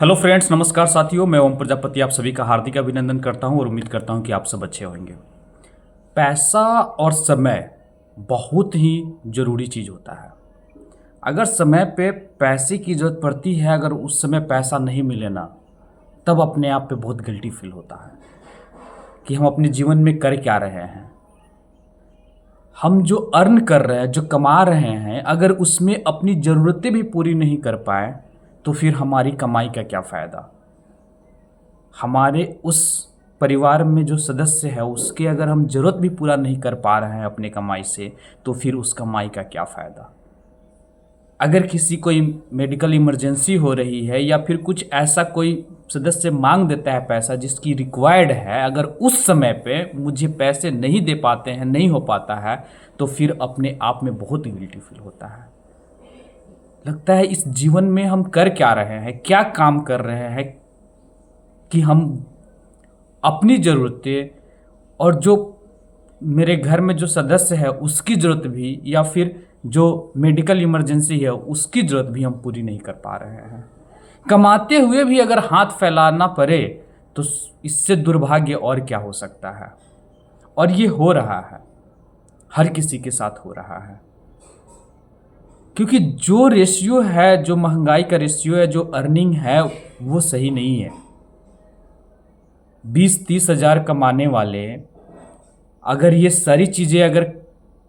Hello friends, नमस्कार साथियों। मैं ओम प्रजापति आप सभी का हार्दिक अभिनंदन करता हूं और उम्मीद करता हूं कि आप सब अच्छे होंगे। पैसा और समय बहुत ही ज़रूरी चीज़ होता है। अगर समय पे पैसे की ज़रूरत पड़ती है, अगर उस समय पैसा नहीं मिले ना, तब अपने आप पे बहुत गिल्टी फील होता है कि हम अपने जीवन में कर क्या रहे हैं। हम जो अर्न कर रहे हैं, जो कमा रहे हैं, अगर उसमें अपनी ज़रूरतें भी पूरी नहीं कर पाए तो फिर हमारी कमाई का क्या फ़ायदा। हमारे उस परिवार में जो सदस्य है उसके अगर हम ज़रूरत भी पूरा नहीं कर पा रहे हैं अपने कमाई से, तो फिर उस कमाई का क्या फ़ायदा। अगर किसी कोई मेडिकल इमरजेंसी हो रही है या फिर कुछ ऐसा कोई सदस्य मांग देता है पैसा जिसकी रिक्वायर्ड है, अगर उस समय पे मुझे पैसे नहीं दे पाते हैं, नहीं हो पाता है, तो फिर अपने आप में बहुत गिल्टी फील होता है। लगता है इस जीवन में हम कर क्या रहे हैं, क्या काम कर रहे हैं कि हम अपनी ज़रूरतें और जो मेरे घर में जो सदस्य है उसकी ज़रूरत भी, या फिर जो मेडिकल इमरजेंसी है उसकी ज़रूरत भी हम पूरी नहीं कर पा रहे हैं। कमाते हुए भी अगर हाथ फैलाना पड़े तो इससे दुर्भाग्य और क्या हो सकता है। और ये हो रहा है, हर किसी के साथ हो रहा है, क्योंकि जो रेशियो है, जो महंगाई का रेशियो है, जो अर्निंग है, वो सही नहीं है। 20-30 हज़ार कमाने वाले अगर ये सारी चीज़ें, अगर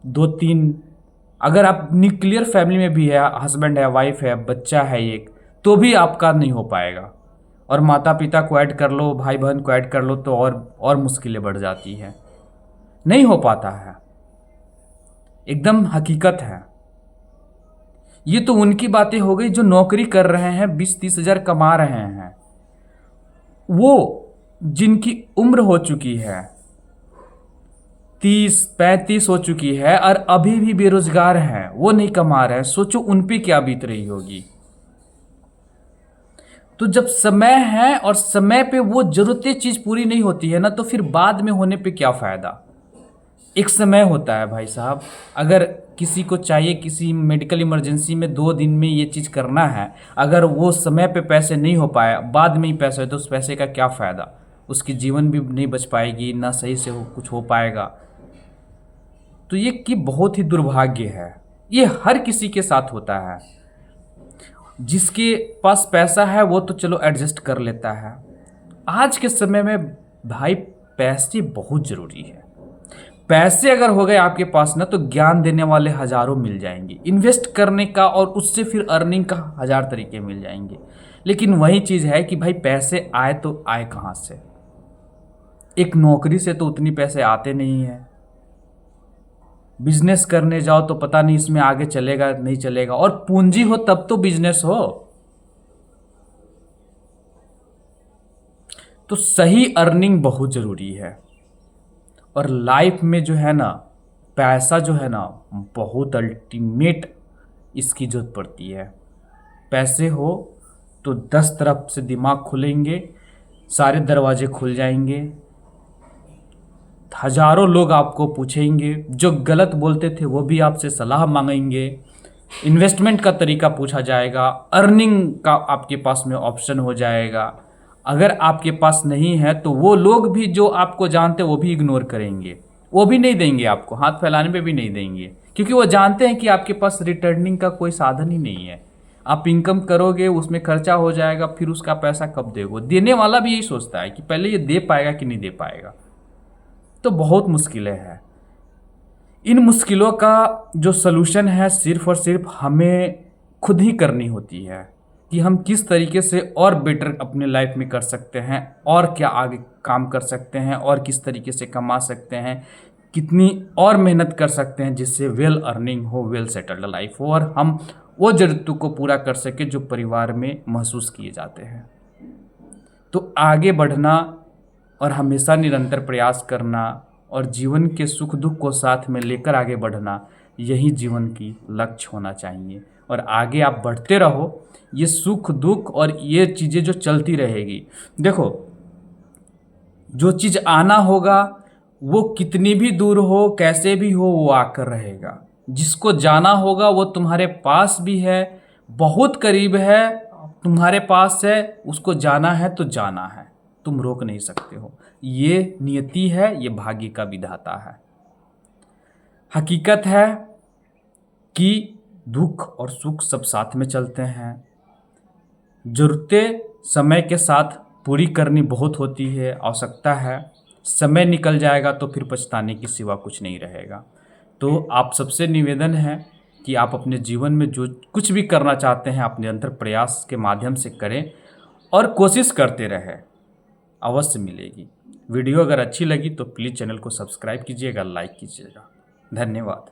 दो तीन, अगर आप न्यूक्लियर फैमिली में भी है, हस्बैंड है, वाइफ है, बच्चा है एक, तो भी आपका नहीं हो पाएगा। और माता पिता को ऐड कर लो, भाई बहन को ऐड कर लो, तो और मुश्किलें बढ़ जाती है। नहीं हो पाता है, एकदम हकीकत है। ये तो उनकी बातें हो गई जो नौकरी कर रहे हैं, 20-30 हज़ार कमा रहे हैं। वो जिनकी उम्र हो चुकी है, 30-35 हो चुकी है और अभी भी बेरोजगार हैं, वो नहीं कमा रहे हैं, सोचो उन पे क्या बीत रही होगी। तो जब समय है और समय पे वो जरूरतें चीज पूरी नहीं होती है ना, तो फिर बाद में होने पे क्या फायदा। एक समय होता है भाई साहब, अगर किसी को चाहिए, किसी मेडिकल इमरजेंसी में 2 दिन में ये चीज़ करना है, अगर वो समय पे पैसे नहीं हो पाए, बाद में ही पैसा है, तो उस पैसे का क्या फ़ायदा। उसकी जीवन भी नहीं बच पाएगी, ना सही से कुछ हो पाएगा। तो ये कि बहुत ही दुर्भाग्य है। ये हर किसी के साथ होता है। जिसके पास पैसा है वो तो चलो एडजस्ट कर लेता है। आज के समय में भाई पैसे बहुत ज़रूरी है। पैसे अगर हो गए आपके पास ना, तो ज्ञान देने वाले हज़ारों मिल जाएंगे, इन्वेस्ट करने का और उससे फिर अर्निंग का 1000 तरीके मिल जाएंगे। लेकिन वही चीज़ है कि भाई पैसे आए तो आए कहाँ से। एक नौकरी से तो उतनी पैसे आते नहीं हैं। बिजनेस करने जाओ तो पता नहीं इसमें आगे चलेगा नहीं चलेगा, और पूंजी हो तब तो बिजनेस हो। तो सही अर्निंग बहुत ज़रूरी है। और लाइफ में जो है ना, पैसा जो है ना, बहुत अल्टीमेट इसकी जरूरत पड़ती है। पैसे हो तो 10 तरफ से दिमाग खुलेंगे, सारे दरवाजे खुल जाएंगे। हजारों लोग आपको पूछेंगे, जो गलत बोलते थे वो भी आपसे सलाह मांगेंगे। इन्वेस्टमेंट का तरीका पूछा जाएगा, अर्निंग का आपके पास में ऑप्शन हो जाएगा। अगर आपके पास नहीं है तो वो लोग भी जो आपको जानते हैं वो भी इग्नोर करेंगे, वो भी नहीं देंगे आपको, हाथ फैलाने पे भी नहीं देंगे, क्योंकि वो जानते हैं कि आपके पास रिटर्निंग का कोई साधन ही नहीं है। आप इनकम करोगे, उसमें खर्चा हो जाएगा, फिर उसका पैसा कब देगो। देने वाला भी यही सोचता है कि पहले ये दे पाएगा कि नहीं दे पाएगा। तो बहुत मुश्किलें हैं। इन मुश्किलों का जो सलूशन है सिर्फ और सिर्फ हमें खुद ही करनी होती है, कि हम किस तरीके से और बेटर अपने लाइफ में कर सकते हैं, और क्या आगे काम कर सकते हैं, और किस तरीके से कमा सकते हैं, कितनी और मेहनत कर सकते हैं जिससे वेल अर्निंग हो, वेल सेटल्ड लाइफ हो, और हम वो ज़रूरतों को पूरा कर सके जो परिवार में महसूस किए जाते हैं। तो आगे बढ़ना और हमेशा निरंतर प्रयास करना और जीवन के सुख दुख को साथ में लेकर आगे बढ़ना, यही जीवन की लक्ष्य होना चाहिए। और आगे आप बढ़ते रहो, ये सुख दुख और ये चीज़ें जो चलती रहेगी। देखो, जो चीज़ आना होगा वो कितनी भी दूर हो, कैसे भी हो, वो आकर रहेगा। जिसको जाना होगा वो तुम्हारे पास भी है, बहुत करीब है, तुम्हारे पास है, उसको जाना है तो जाना है, तुम रोक नहीं सकते हो। ये नियति है, ये भाग्य का विधाता है। हकीकत है कि दुख और सुख सब साथ में चलते हैं। ज़रूरतें समय के साथ पूरी करनी बहुत होती है, आवश्यकता है। समय निकल जाएगा तो फिर पछताने की सिवा कुछ नहीं रहेगा। तो आप सबसे निवेदन है कि आप अपने जीवन में जो कुछ भी करना चाहते हैं आप निरंतर प्रयास के माध्यम से करें और कोशिश करते रहें, अवश्य मिलेगी। वीडियो अगर अच्छी लगी तो प्लीज़ चैनल को सब्सक्राइब कीजिएगा, लाइक कीजिएगा। धन्यवाद।